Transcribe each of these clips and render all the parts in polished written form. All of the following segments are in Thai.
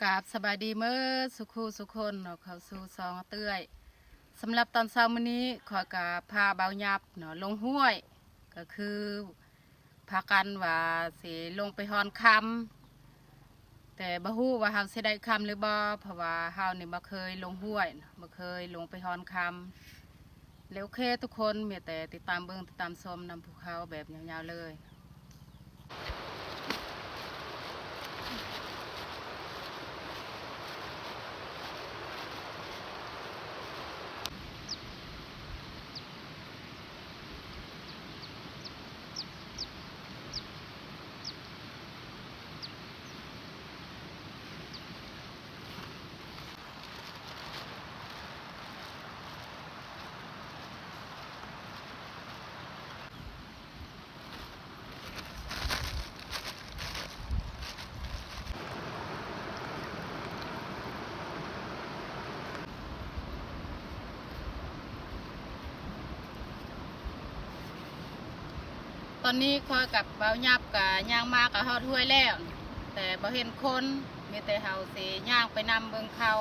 กราบสบายดีเมื่อสุขูสุคนเนาะเขาสู่ซองเตื้อยสำหรับตอนเช้ามื้อนี้ขอยกาพาเบาหยับเนาะลงห้วยก็คือพากันว่าสิลงไปฮอนคำแต่บ่ฮู้ว่าเฮาสิได้คำหรือบ่เพราะว่าเฮานี่บ่เคยลงห้วยบ่เคยลงไปฮอนคำแล้วโอเคทุกคนมีแต่ติดตามเบิ่งติดตามชมนำภูเขาแบบยาวๆเลยตอนนี้คอยกับเบาหยับกับย่างมากกับฮอดห้วยแล้วแต่บ่เห็นคนมีแต่เฮาสิย่างไปนำเบิ่งเขา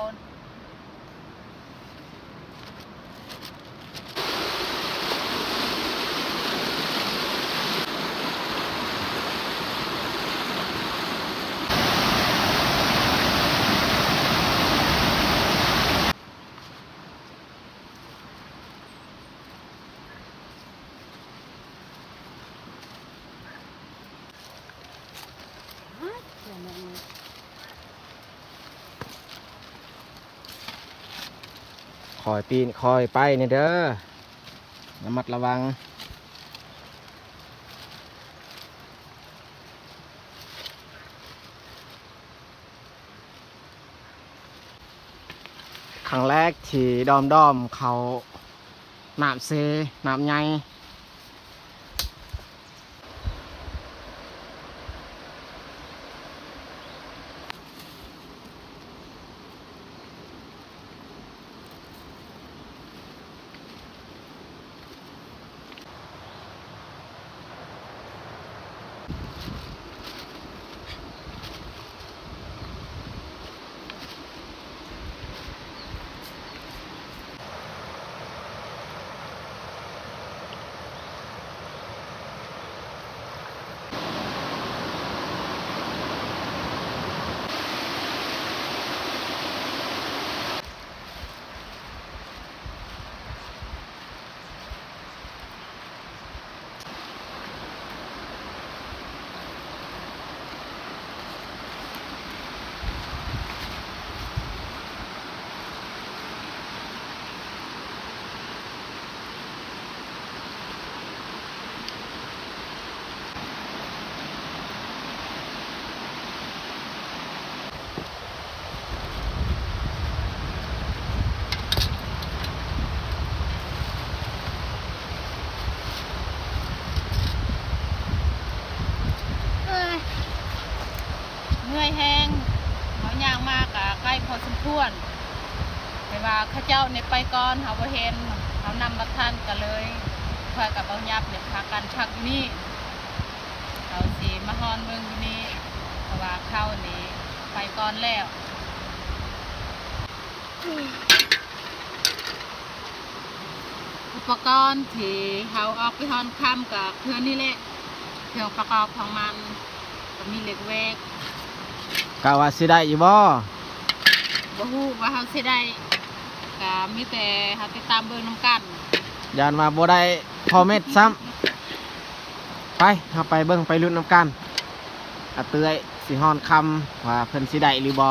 คอยปีนคอยไปเนี่ยเด้อระมัดระวังครั้งแรกที่ดอมเขาน้ำเซน้ำใหญ่เมื่อยแห้งเขาย่างมากกับใกล้พอสมควรแต่ว่าข้าเจ้าเนี่ยไปก่อนเขาบ่เห็นเขานำบัตรท่านกันเลยคอยกับเบาหยับเนี่ยพากันพักอยู่นี่เขาสีมาฮอนเมืองอยู่นี่เพราะว่าเข้านี่ไปก่อนแล้วอุปกรณ์ที่เขาออกไปฮอนค่ำกับเครื่องนี่แหละเครื่องประกอบของมันก็มีเหล็กแวกกาวาสิได้อยู่บ่บ่ฮู้ว่าเขาสิได้ก็มีแต่เขาติดตามเบิ่งนำกันยานมาบ่ได้พอเม็ดซ้ำไปเฮาไปเบิ่งไปลุ้นน้ำกันอาเตยสิฮอนคำว่าเพิ่นสิได้หรือบ่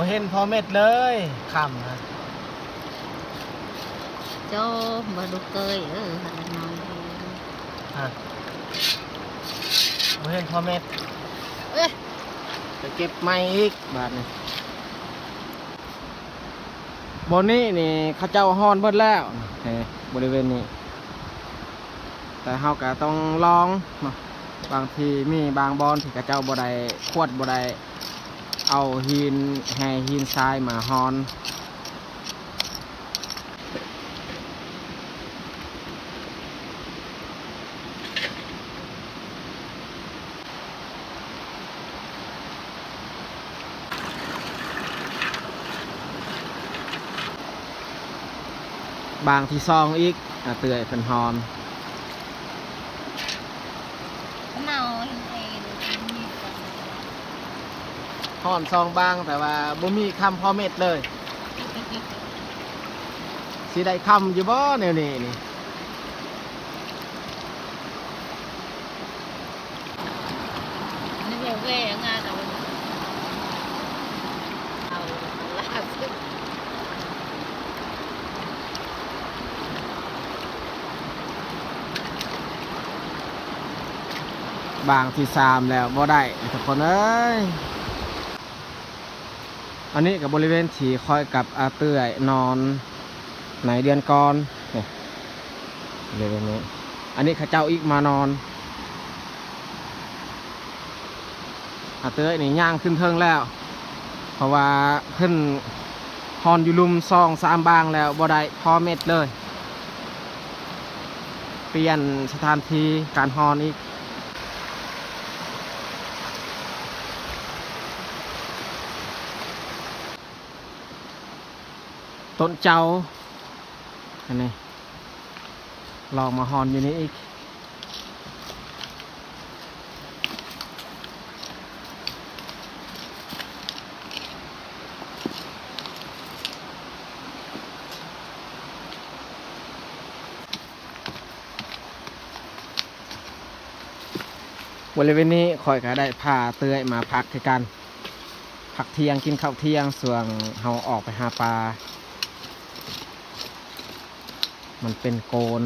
เห็นพอเม็ดเลยคำนะ โจบ่ดูเกยหันนอน ฮะบ่เห็นพอเม็ด เอ้ย จะเก็บไม้อีกบาทนี่บนนี้นี่เขาเจ้าฮ้อนเบิดแล้วบริเวณนี้ แต่เฮาก็ต้องลองเนาะบางทีมีบางบอนที่เขาเจ้าบ่ได้ขวดบ่ได้เอาหินแห่หินทรายมาฮ้อนบางที่ซองอีกเตือยเป็นฮอน เนาเอง ฮอนซองบางแต่ว่าบ่มีคำพอเม็ดเลยสิได้คำอยู่บ่แนวนี้นี่ นี่เว่งานเอาล่าสุด บางที่3แล้วบ่ได้ทุกคนเอ้ยอันนี้กับบริเวณที่คอยกับอาเตื้อยนอนในเดือนก่อนนี่บริเวณนี้อันนี้ข้าเจ้าอีกมานอนอาเตื้อยนี่ย่างขึ้นเทิงแล้วเพราะว่าขึ้นฮอนอยู่ลุม2-3บางแล้วบ่ได้พอเม็ดเลยเปลี่ยนสถานที่การฮอนอีกต้นเจ้าอันนี้ลองมาฮอนอยู่นี่อีกบริเวณนี้คอยก็ได้พาเตื้อยมาพักคือกันพักเที่ยงกินข้าวเที่ยงส่วนเฮาออกไปหาปลามันเป็นโกน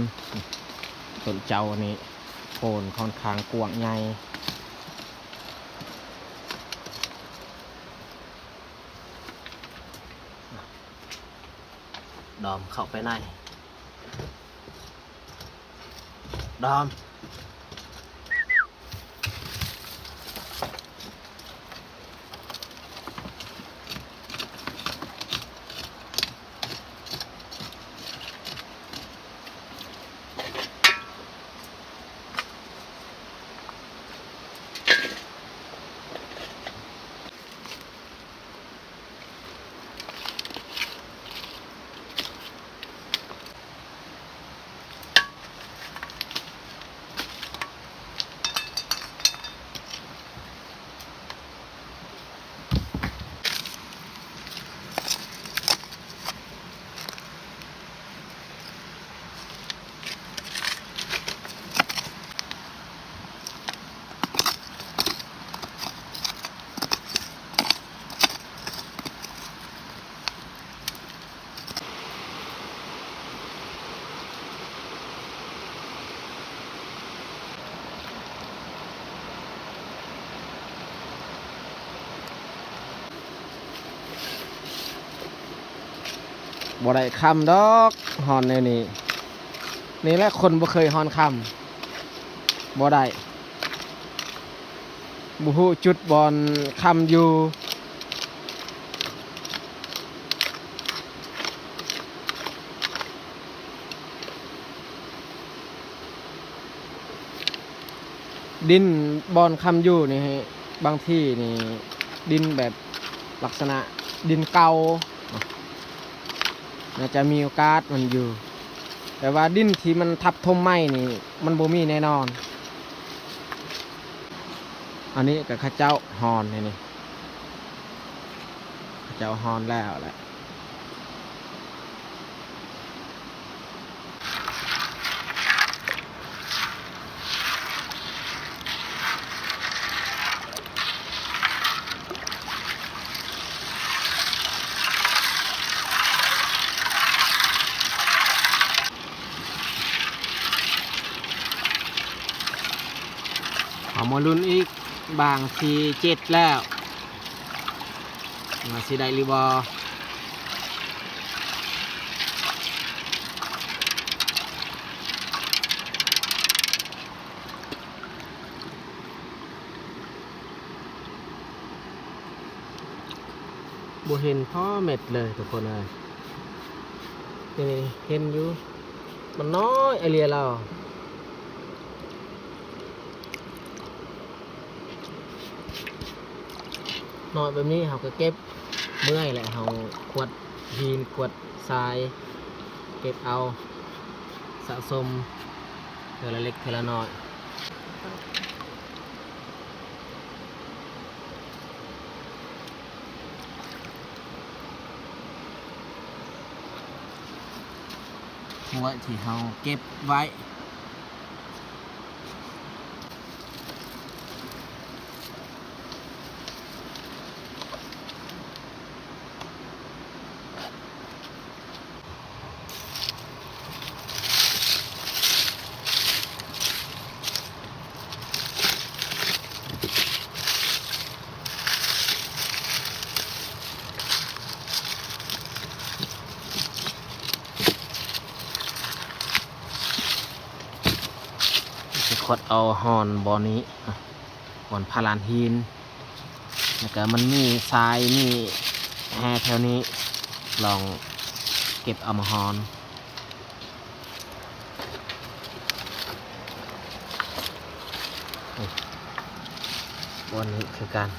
ต้นเจ้านี้โกนค่อนข้างกว้างใหญ่ดอมเข้าไปในดอมบ่ได้คำดอกฮอนในนี้นี่แหละคนบ่เคยฮอนคำบ่ได้บ่ฮู้จุดบอลคำอยู่ดินบอลคำอยู่นี่บางที่นี่ดินแบบลักษณะดินเก่าน่าจะมีโอกาสมันอยู่ แต่ว่าดินที่มันทับทมไม้นี่มันบ่มีแน่นอนอันนี้กับข้าเจ้าฮอนนี่ข้าเจ้าฮอนแล้วแหละ เอามาลุ้นอีกบางที7แล้วมาสิได้หรือบ่บ่เห็นพ่อเม็ดเลยทุกคนเลยนี่เห็นอยู่มันน้อยไอเรียเราน้อยแบบนี้เขาก็เก็บเมื่อยแหละเขาขวดหินขวดทรายเก็บเอาสะสมเทอละเล็กเทอละน้อยหัวที่เขาเก็บไว้ขวดเอาหอนบอนี้บอนพาลานหินแล้วก็มันมีทรายมีแฮแถวนี้ลองเก็บเอามาหอนบอนนี้คือการ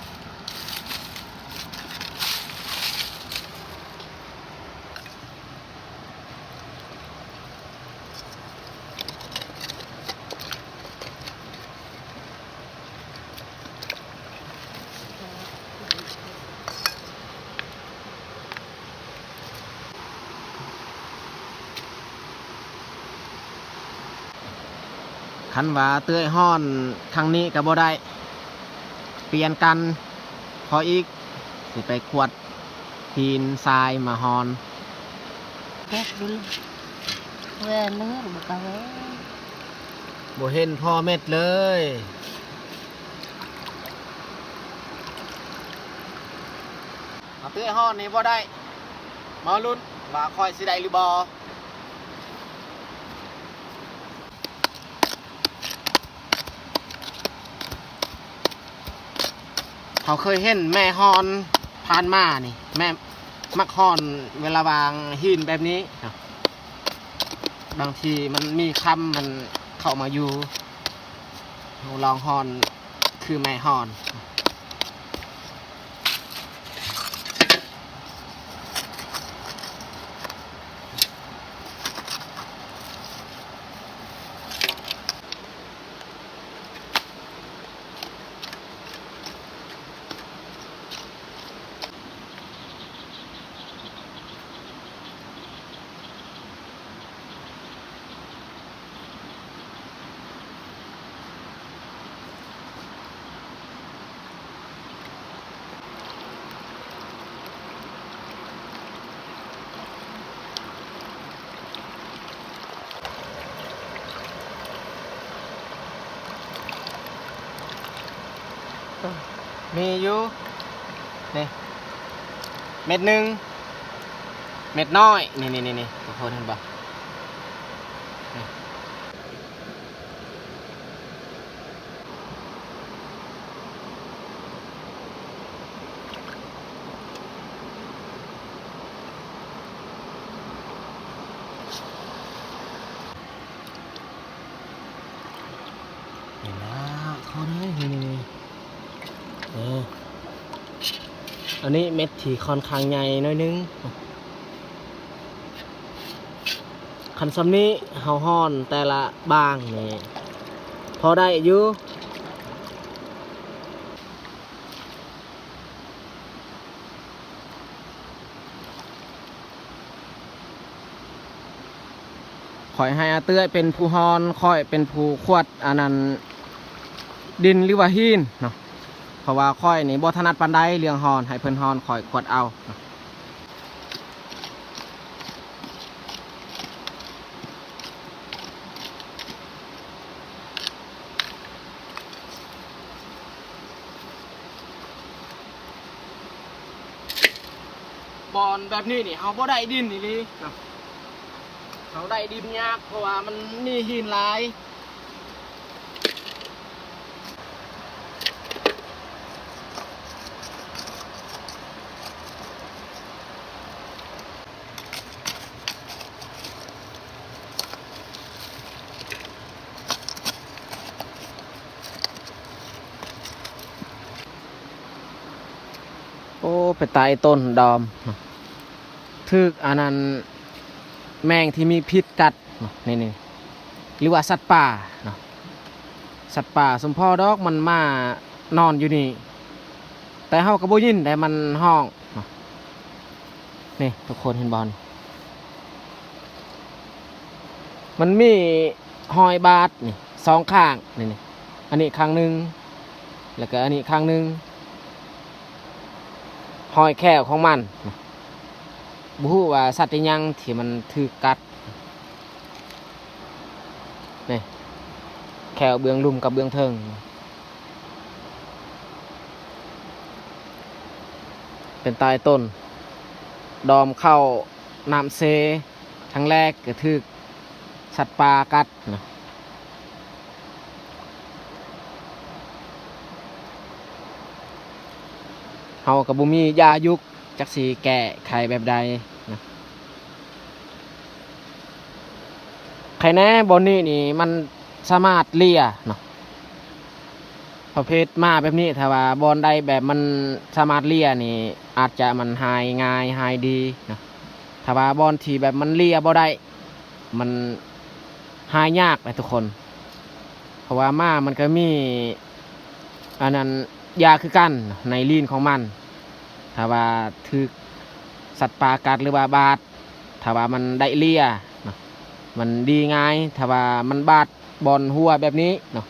คันว่าเตื้อยห้อนทางนี้ก็บ่ได้เปลี่ยนกันพออีกสิไปขวดหินทรายมาหอน Kép đi về lứa rồi cà vé บ่เห็นพ่อเม็ดเลยเอาเตื้อยห้อนนี่บ่ได้มาลุ้นว่าคอยสิได้หรือบ่เขาเคยเห็นแม่ฮอนผ่านมานี่แม่มักฮอนเวลาวางหินแบบนี้บางทีมันมีคำมันเข้ามาอยู่ลองฮอนคือแม่ฮอน มีอยู่นี่เม็ดหนึ่งเม็ดน้อยนี่ทุกคนเห็นปะนี่เห็นแล้วเขาเนี่ยนี่อันนี้เม็ดที่ค่อนข้างใหญ่น้อยนึงคันซ้ำนี้เฮาฮ้อนแต่ละบางนี่พอได้อยู่ข่อยให้อาเตื้อยเป็นผู้ฮ้อนค่อยเป็นผู้ขวดอันนั้นดินหรือว่าหินเนาะเพราะว่าค่อยนี่บ่ถนัดปานใดเรื่องฮอนให้เพิ่นฮอนค่อยขวดเอา บอนแบบนี้นี่เขาบ่ได้ดินนี่ลิเนาะเขาได้ดินยากเพราะว่ามันมีหินหลายโอ้ไปตายต้นดอมทึกอันนั้นแมงที่มีพิษกัดนี่หรือว่าสัตว์ป่าเนาะสัตว์ป่าสมพ่อดอกมันมานอนอยู่นี่แต่เฮาก็บ่ยินแต่มันห้องเนาะนี่ทุกคนเห็นบอลมันมีหอยบาดนี่สองข้างนี่อันนี้ข้างหนึงแล้วก็อันนี้ข้างหนึงหอยแค่ของมันบฮู้ว่าสัตว์ยังที่มันถือกัดนี่แค่เบื้องลุ่มกับเบื้องเทิงเป็นตายต้นดอมเข้าน้ำเซทั้งแรกก็ถือสัตว์ป่ากัดนะเฮากับบุมียายุกจักสีแก่ไข่แบบใดนะไข่แน่บนนี้นี่มันสามารถเลียเนาะประเภทมาแบบนี้ถ้าว่าบอลใดแบบมันสามารถเลียนี่อาจจะมันหายง่ายหายดีนะถ้าว่าบอลที่แบบมันเลียบ่ได้มันหายยากเลยทุกคนเพราะว่ามามันก็มีอันนั้นยาคือกันในลีนของมันถ้าว่าถือสัตว์ป่ากัดหรือว่าบาดถ้าว่ามันได้เลียเนาะมันดีง่ายถ้าว่ามันบาดบอลหัวแบบนี้เนาะ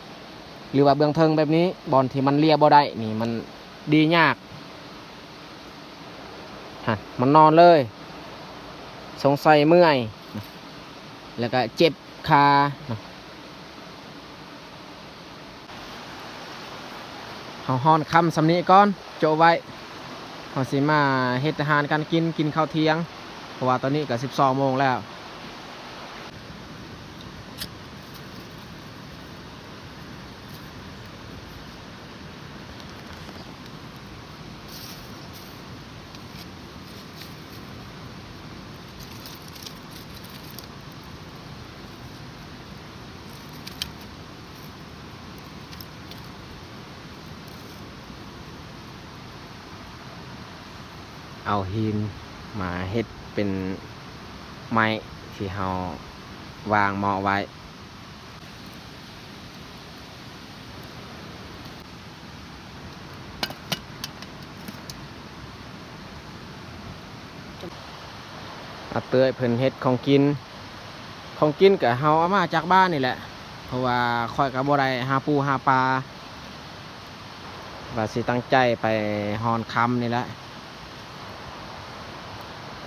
หรือว่าเบื้องเทิงแบบนี้บอลที่มันเลียบ่ได้นี่มันดียากฮะมันนอนเลยสงสัยเมื่อยแล้วก็เจ็บขาเอาฮ้อนคำสำนี้ก่อนโจไว้เขาสิมาเฮ็ดอาหารการกินข้าวเที่ยงเพราะว่าตอนนี้ก็12 โมงแล้วเอาหินมาเฮ็ดเป็นไม้ที่เฮาวางเหมาะไว้เอาเตยเพิ่นเฮ็ดของกินก็เฮาเอามาจากบ้านนี่แหละเพราะว่าค่อยก็บ่ได้หาปูหาปลาว่าสิตั้งใจไปฮอนคำนี่แหละ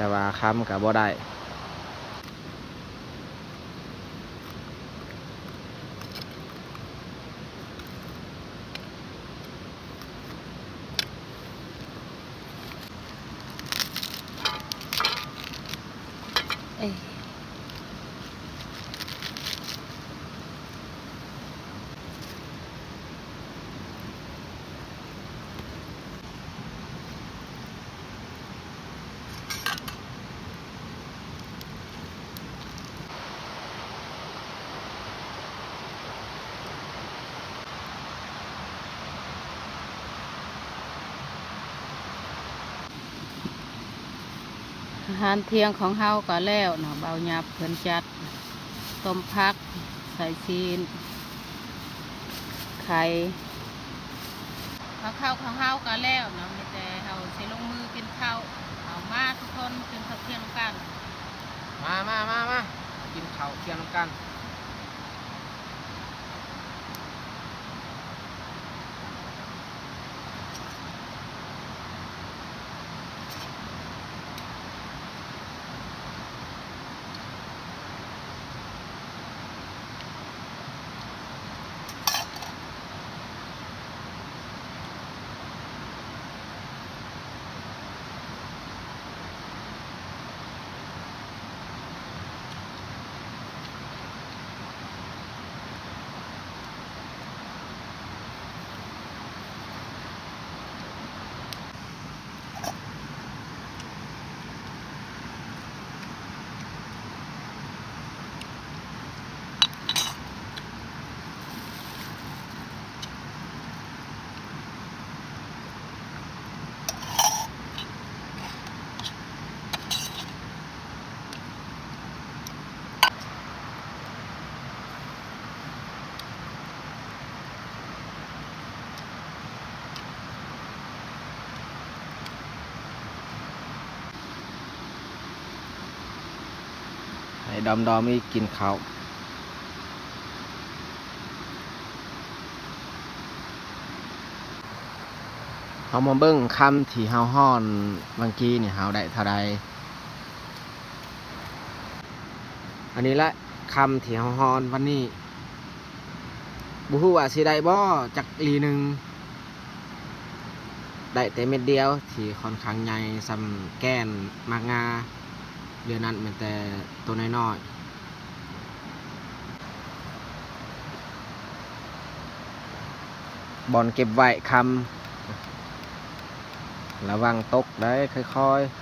แต่ว่าคำกับบ่ได้เอ้ยอาหารเที่ยงของเฮาก็แล้วเนาะเบาหยับเพิ่นจัดต้มผักใส่ซีนไข่ข้าวของเฮาก็แล้วเนาะมีแต่เฮาสิลงมือกินข้าวเอามาทุกคนกินข้าวเที่ยงกัน มากินข้าวเที่ยงกัน ดอมอีกกินข้าวเฮามาเบิ่งคำที่เฮาฮ้อนเมื่อกี้นี่เฮาได้เท่าใดอันนี้ละคำที่เฮาฮ้อนวันนี้บ่ฮู้ว่าสิได้บ่จักลีหนึงได้แต่เม็ดเดียวที่ค่อนข้างใหญ่ซำแก้นมากงาเดือนนั้นมันแต่ตัวน้อยๆบอลเก็บไว้คำระวังตกได้ค่อยๆ